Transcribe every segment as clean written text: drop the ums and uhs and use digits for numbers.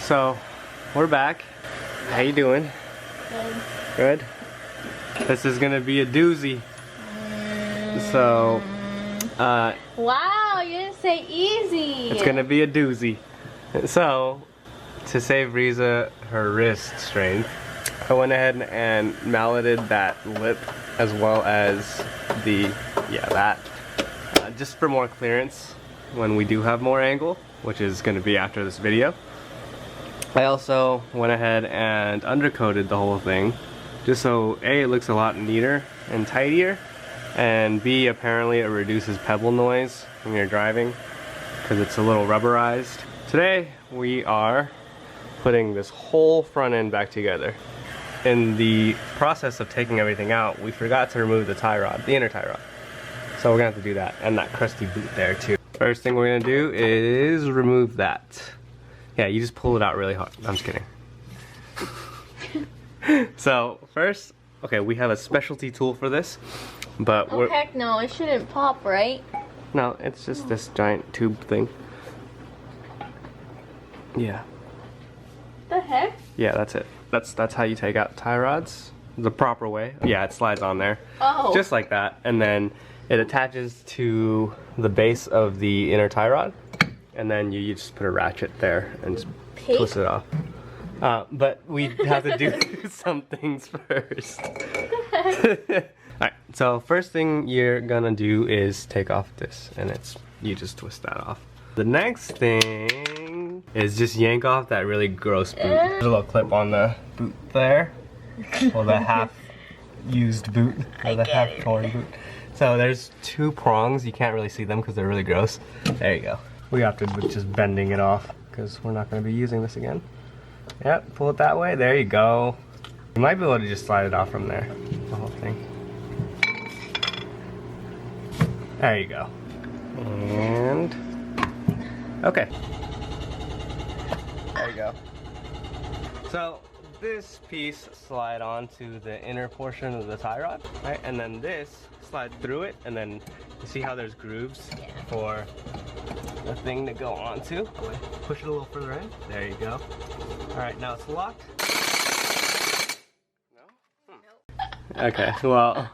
So, we're back. How you doing? Good. Good? This is gonna be a doozy. So, wow, you didn't say easy. it's gonna be a doozy. So, to save Rizza her wrist strength, I went ahead and malleted that lip as well as that, just for more clearance when we do have more angle, which is gonna be after this video. I also went ahead and undercoated the whole thing, just so A, it looks a lot neater and tidier, and B, apparently it reduces pebble noise when you're driving because it's a little rubberized. Today we are putting this whole front end back together. In the process of taking everything out, we forgot to remove the tie rod, the inner tie rod. So we're gonna have to do that, and that crusty boot there too. First thing we're gonna do is remove that. Yeah, you just pull it out really hard. I'm just kidding. So first, okay, we have a specialty tool for this, but oh heck no, it shouldn't pop, right? No, it's just this giant tube thing. Yeah. The heck? Yeah, that's it. That's how you take out tie rods the proper way. Yeah, it slides on there. Oh. Just like that, and then it attaches to the base of the inner tie rod, and then you just put a ratchet there and just twist it off. But we have to do some things first. Alright, so first thing you're gonna do is take off this, and you just twist that off. The next thing is just yank off that really gross boot. There's a little clip on the boot there. Well, the half-used boot, or the half-torn boot. So there's two prongs. You can't really see them because they're really gross. There you go. We have to just bending it off because we're not going to be using this again. Yep, pull it that way. There you go. You might be able to just slide it off from there, the whole thing. There you go. And okay. There you go. So this piece slide onto the inner portion of the tie rod, right? And then this slide through it, and then you see how there's grooves for the thing to go onto. Push it a little further in. There you go. All right, now it's locked. No? Okay, well,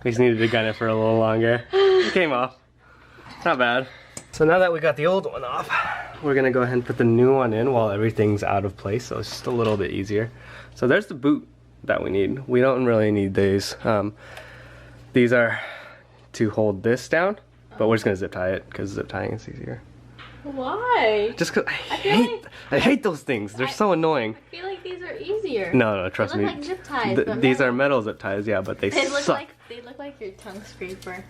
we just needed to gun it for a little longer. It came off. Not bad. So now that we got the old one off, we're gonna go ahead and put the new one in while everything's out of place, so it's just a little bit easier. So there's the boot that we need. We don't really need these. These are to hold this down, but we're just gonna zip tie it because zip tying is easier. Why? Just cause I hate those things. They're so annoying. I feel like these are easier. No, trust me. They look like zip ties. But these are metal zip ties, yeah, but they suck. They look like your tongue scraper.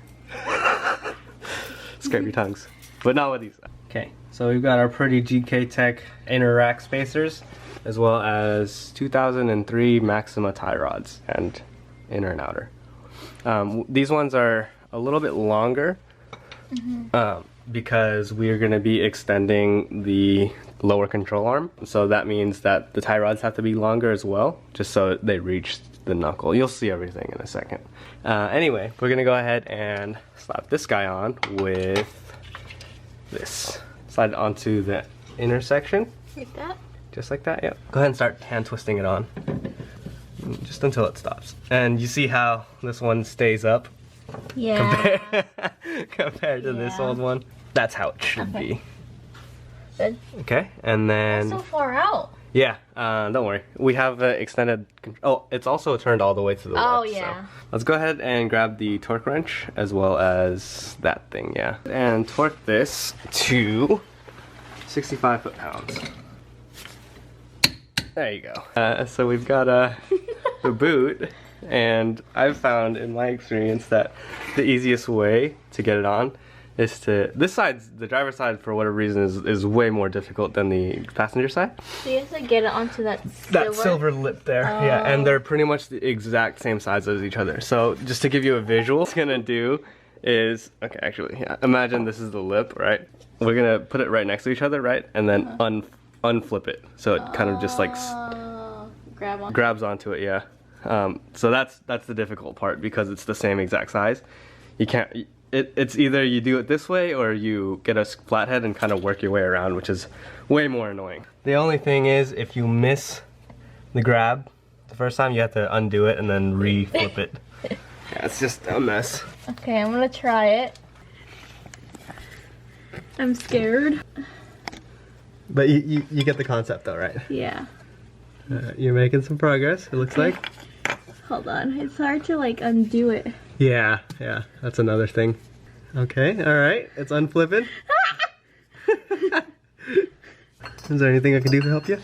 Scrape your tongues. But not with these. Okay, so we've got our pretty GK Tech inner rack spacers, as well as 2003 Maxima tie rods, and inner and outer. These ones are a little bit longer because we're going to be extending the lower control arm. So that means that the tie rods have to be longer as well, just so they reach the knuckle. You'll see everything in a second. Anyway, we're going to go ahead and slap this guy on with this. Slide it onto the inner section. Like that? Just like that, yep. Go ahead and start hand twisting it on. Just until it stops. And you see how this one stays up? Yeah. Compared to this old one? That's how it should be. Good. Okay, and then... That's so far out. Yeah, don't worry. We have extended... Oh, it's also turned all the way to the left. Oh, yeah. So let's go ahead and grab the torque wrench as well as that thing, yeah. And torque this to 65 foot-pounds. There you go. So we've got the boot, and I've found in my experience that the easiest way to get it on is to, the driver's side for whatever reason is way more difficult than the passenger side. So you have to get it onto that silver lip there. Yeah, and they're pretty much the exact same size as each other. So just to give you a visual, what I'm gonna do is, okay, actually, yeah, imagine this is the lip, right? We're gonna put it right next to each other, right? And then unflip it, so it kind of just like grabs onto it, yeah. So that's the difficult part because it's the same exact size. You can't. it's either you do it this way or you get a flathead and kind of work your way around, which is way more annoying. The only thing is, if you miss the grab the first time, you have to undo it and then re-flip it. Yeah, it's just a mess. Okay, I'm gonna try it. I'm scared. But you get the concept though, right? Yeah. You're making some progress, it looks like. Hold on, it's hard to like undo it. Yeah, that's another thing. Okay, alright, it's unflipping. Is there anything I can do to help you?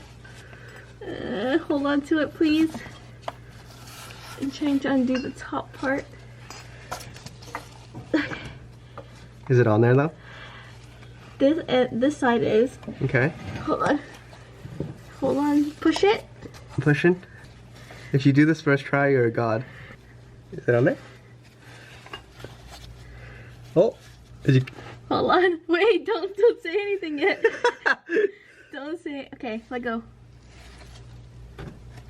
Hold on to it, please. I'm trying to undo the top part. Is it on there though? This side is. Okay. Hold on. Hold on. Push it. I'm pushing. If you do this first try, you're a god. Is it on there? Oh, did you? Hold on. Wait, don't say anything yet. Don't say. Okay, let go.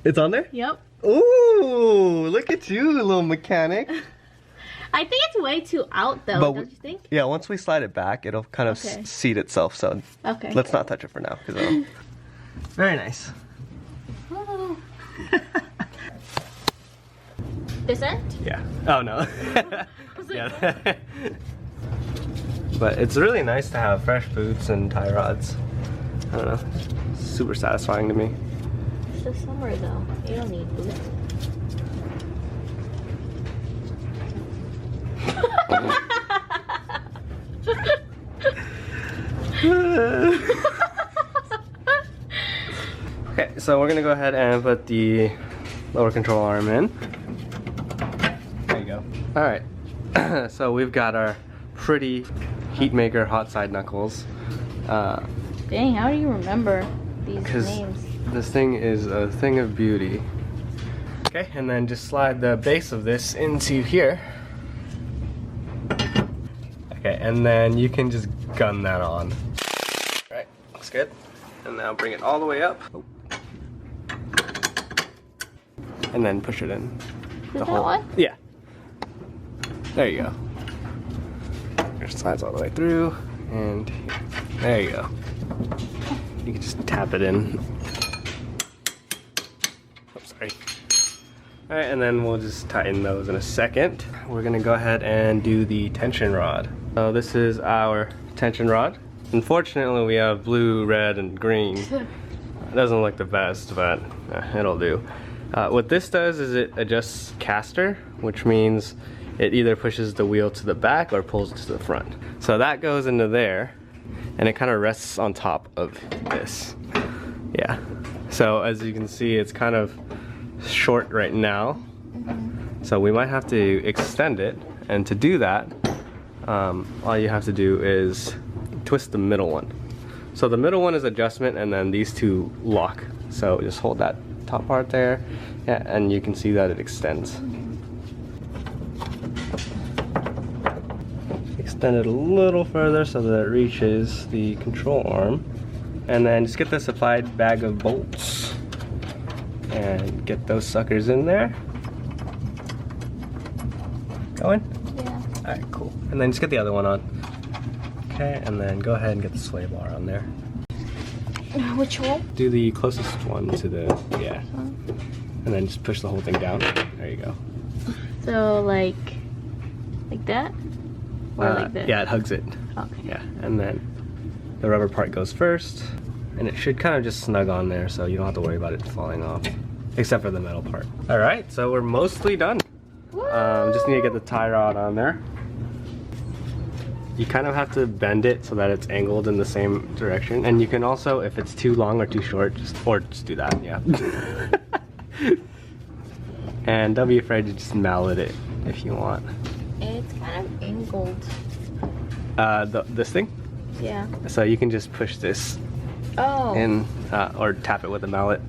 It's on there? Yep. Ooh, look at you, little mechanic. I think it's way too out though, don't you think? Yeah, once we slide it back, it'll kind of seat itself, so okay. Let's not touch it for now. Very nice. Oh. This end? Yeah. Oh no. Yeah. But it's really nice to have fresh boots and tie rods. I don't know. It's super satisfying to me. It's the summer though. You don't need boots. Okay, so we're gonna go ahead and put the lower control arm in. There you go. Alright, so we've got our pretty heat maker hot side knuckles. Dang, how do you remember these names? This thing is a thing of beauty. Okay, and then just slide the base of this into here. Okay, and then you can just gun that on. Alright, looks good. And now bring it all the way up. Oh. And then push it in. Is that one? Yeah. There you go. It slides all the way through, and there you go. You can just tap it in. Oh, sorry. Alright, and then we'll just tighten those in a second. We're gonna go ahead and do the tension rod. So this is our tension rod. Unfortunately, we have blue, red, and green. It doesn't look the best, but it'll do. What this does is it adjusts caster, which means it either pushes the wheel to the back or pulls it to the front. So that goes into there, and it kind of rests on top of this. Yeah. So as you can see, it's kind of short right now. So we might have to extend it, and to do that, all you have to do is twist the middle one. So the middle one is adjustment, and then these two lock. So just hold that top part there, yeah, and you can see that it extends. Extend it a little further so that it reaches the control arm, and then just get the supplied bag of bolts and get those suckers in there. Going? Yeah. Alright, cool. And then just get the other one on. Okay, and then go ahead and get the sway bar on there. Which one? Do the closest one to the, yeah. And then just push the whole thing down. There you go. So like that? Or like this? Yeah, it hugs it. Okay. Yeah, and then the rubber part goes first, and it should kind of just snug on there, so you don't have to worry about it falling off, except for the metal part. All right, so we're mostly done. Just need to get the tie rod on there. You kind of have to bend it so that it's angled in the same direction, and you can also, if it's too long or too short, just do that. Yeah. And don't be afraid to just mallet it if you want. It's kind of angled. This thing? Yeah. So you can just push this in, or tap it with a mallet.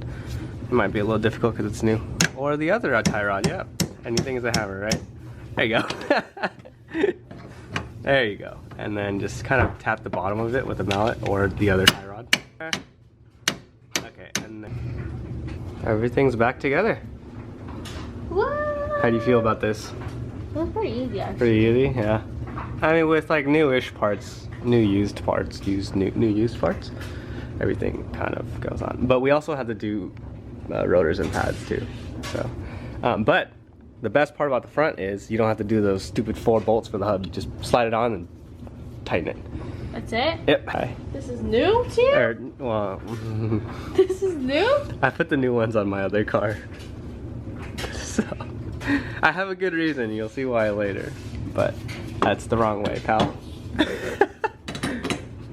It might be a little difficult because it's new. Or the other tie rod, yeah. Anything is a hammer, right? There you go. There you go. And then just kind of tap the bottom of it with a mallet or the other tie rod. Okay, and then everything's back together. What? How do you feel about this? That's pretty easy, actually. Pretty easy, yeah. I mean, with like newish parts, new used parts, new used parts, everything kind of goes on. But we also had to do rotors and pads too. So, but the best part about the front is you don't have to do those stupid 4 bolts for the hub. You just slide it on and tighten it. That's it? Yep. Hi. This is new to you? Well, This is new? I put the new ones on my other car. So, I have a good reason. You'll see why later. But that's the wrong way, pal.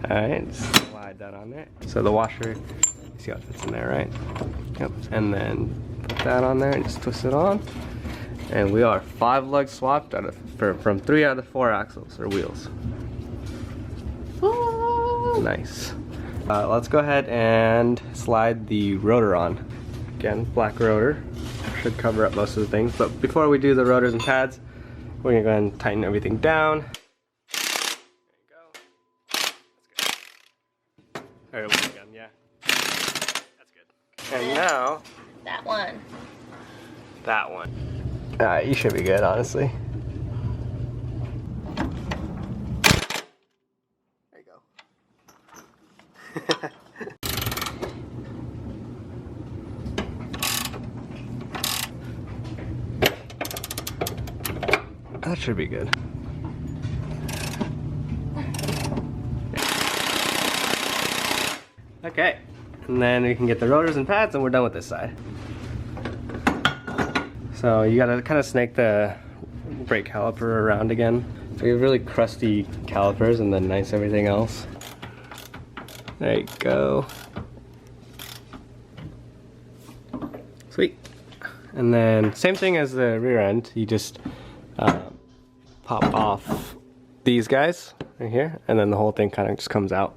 Alright, just slide that on there. So the washer, you see how it fits in there, right? Yep. And then put that on there and just twist it on. And we are 5 lugs swapped from 3 out of 4 axles or wheels. Ooh. Nice. Let's go ahead and slide the rotor on. Again, black rotor. Should cover up most of the things. But before we do the rotors and pads, we're gonna go ahead and tighten everything down. There you go. That's good. Alright, again, yeah. That's good. And now, That one. that one. Alright, you should be good, honestly. There you go. That should be good. Okay, and then we can get the rotors and pads and we're done with this side. So you gotta kind of snake the brake caliper around again. So you have really crusty calipers and then nice everything else. There you go. Sweet. And then same thing as the rear end, you just pop off these guys right here and then the whole thing kind of just comes out.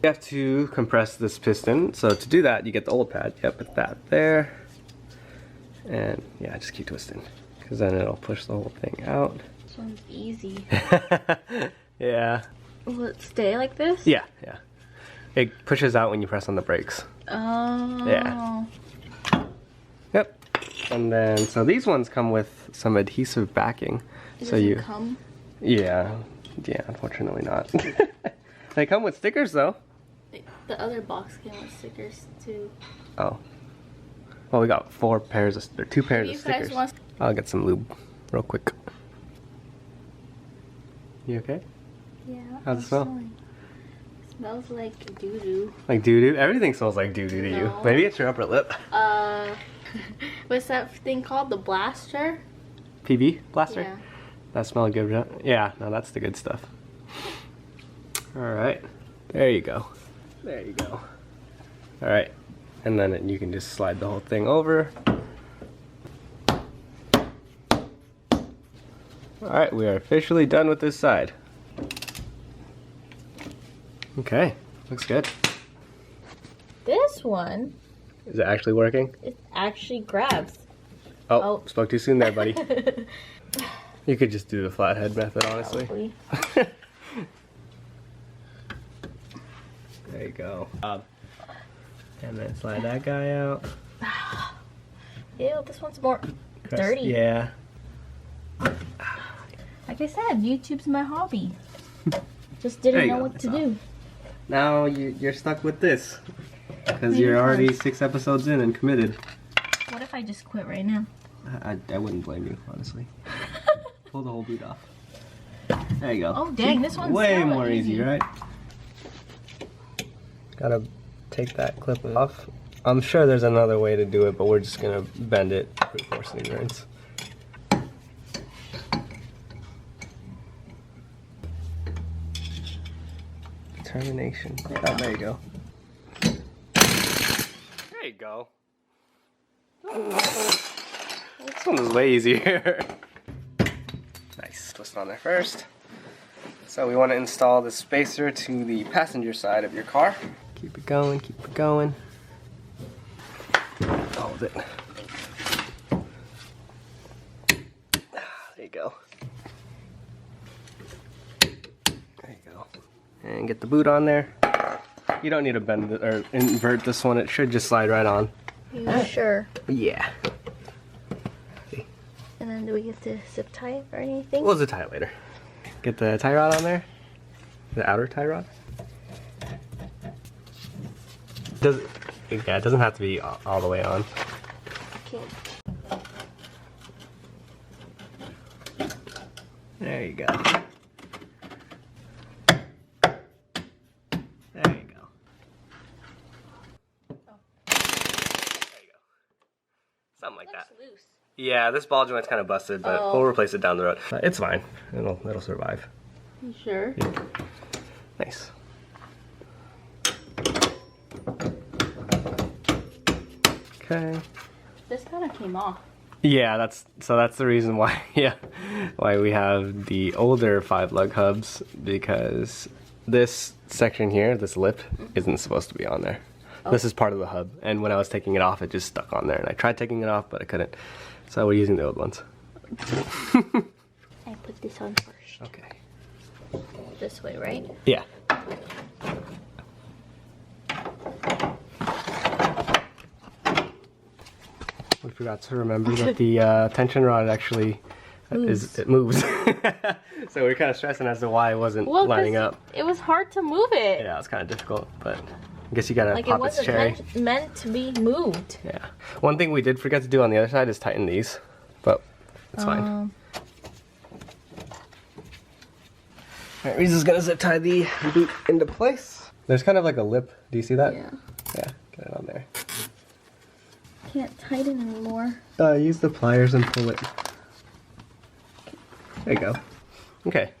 You have to compress this piston, so to do that you get the old pad. Yep, put that there. And yeah, just keep twisting because then it'll push the whole thing out. This one's easy. Yeah. Will it stay like this? Yeah, yeah. It pushes out when you press on the brakes. Oh. Yeah. Yep. And then, so these ones come with some adhesive backing. Does so it come? Yeah. Yeah, unfortunately not. They come with stickers though. The other box came with stickers too. Oh. Well, we got 2 pairs of stickers. I'll get some lube real quick. You okay? Yeah. How's it smell? It smells like doo-doo. Like doo-doo? Everything smells like doo-doo to you. No. Maybe it's your upper lip. What's that thing called? The blaster? PB blaster? Yeah. That smell good, right? Yeah, no, that's the good stuff. Alright. There you go. There you go. Alright. And then you can just slide the whole thing over. Alright, we are officially done with this side. Okay, looks good. This one, Is it actually working? it actually grabs. Oh, spoke too soon there, buddy. You could just do the flathead method, honestly. There you go. And then slide that guy out. Ew, this one's more dirty. Yeah. Like I said, YouTube's my hobby. Just didn't know what to do. Now you're stuck with this. Because you're already 6 episodes in and committed. What if I just quit right now? I wouldn't blame you, honestly. Pull the whole boot off. There you go. Oh dang, this one's way so more easy, right? Gotta take that clip off. I'm sure there's another way to do it, but we're just gonna bend it for force ignorance. Determination. Oh, there you go. There you go. This one is way easier. Nice. Twist it on there first. So we want to install the spacer to the passenger side of your car. Keep it going, keep it going. Hold it. There you go. There you go. And get the boot on there. You don't need to bend it or invert this one. It should just slide right on. You sure? Yeah. And then do we get to zip tie it or anything? We'll zip tie it later. Get the tie rod on there. The outer tie rod. Yeah, it doesn't have to be all the way on. Okay. There you go. There you go. Oh. There you go. Something like that. Loose. Yeah, this ball joint's kind of busted, but we'll replace it down the road. It's fine. It'll survive. You sure? Yeah. Nice. Okay. This kind of came off. Yeah, that's the reason why. Yeah, why we have the older 5-lug hubs, because this section here, this lip, isn't supposed to be on there. Oh. This is part of the hub, and when I was taking it off, it just stuck on there, and I tried taking it off, but I couldn't. So we're using the old ones. I put this on first. Okay. This way, right? Yeah. We forgot to remember that the tension rod actually moves. So we're kind of stressing as to why it wasn't lining up. It was hard to move it. Yeah, it's kind of difficult, but I guess you gotta like pop its cherry. It wasn't meant to be moved. Yeah. One thing we did forget to do on the other side is tighten these, but it's fine. Alright, Rizza's gonna zip tie the boot into place. There's kind of like a lip. Do you see that? Yeah. Yeah, get it on there. Can't tighten anymore. Use the pliers and pull it. There you go. Okay.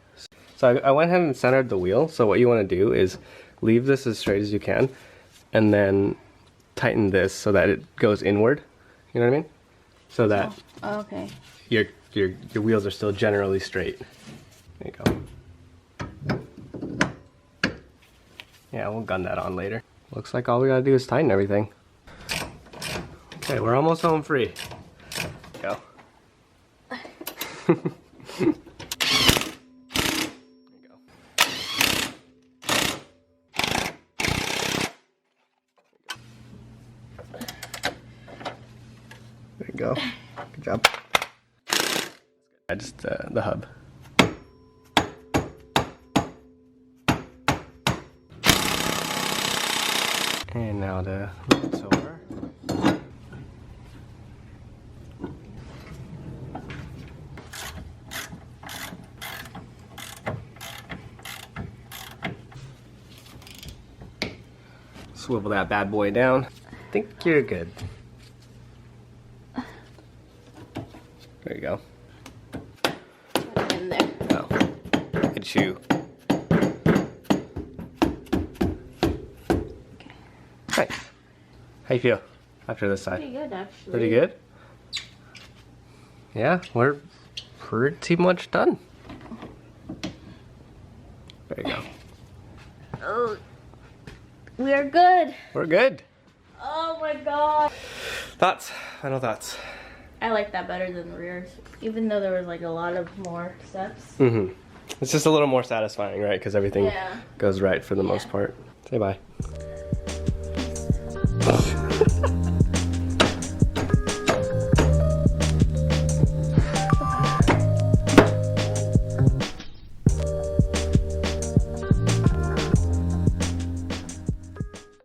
So I went ahead and centered the wheel. So what you want to do is leave this as straight as you can, and then tighten this so that it goes inward. You know what I mean? So that okay. Your wheels are still generally straight. There you go. Yeah, we'll gun that on later. Looks like all we gotta do is tighten everything. Okay, we're almost home free. Go. There you go. There you go. Good job. Just the hub. And now to move this over. Swivel that bad boy down. I think you're good. There you go. In there. Oh, good shoe. Nice. How you feel after this side? Pretty good, actually. Pretty good? Yeah, we're pretty much done. There you go. Oh, we are good. We're good. Oh my god. Thoughts? Final thoughts? I like that better than the rears, even though there was like a lot of more steps. Mm-hmm. It's just a little more satisfying, right? Because everything goes right for the most part. Say bye.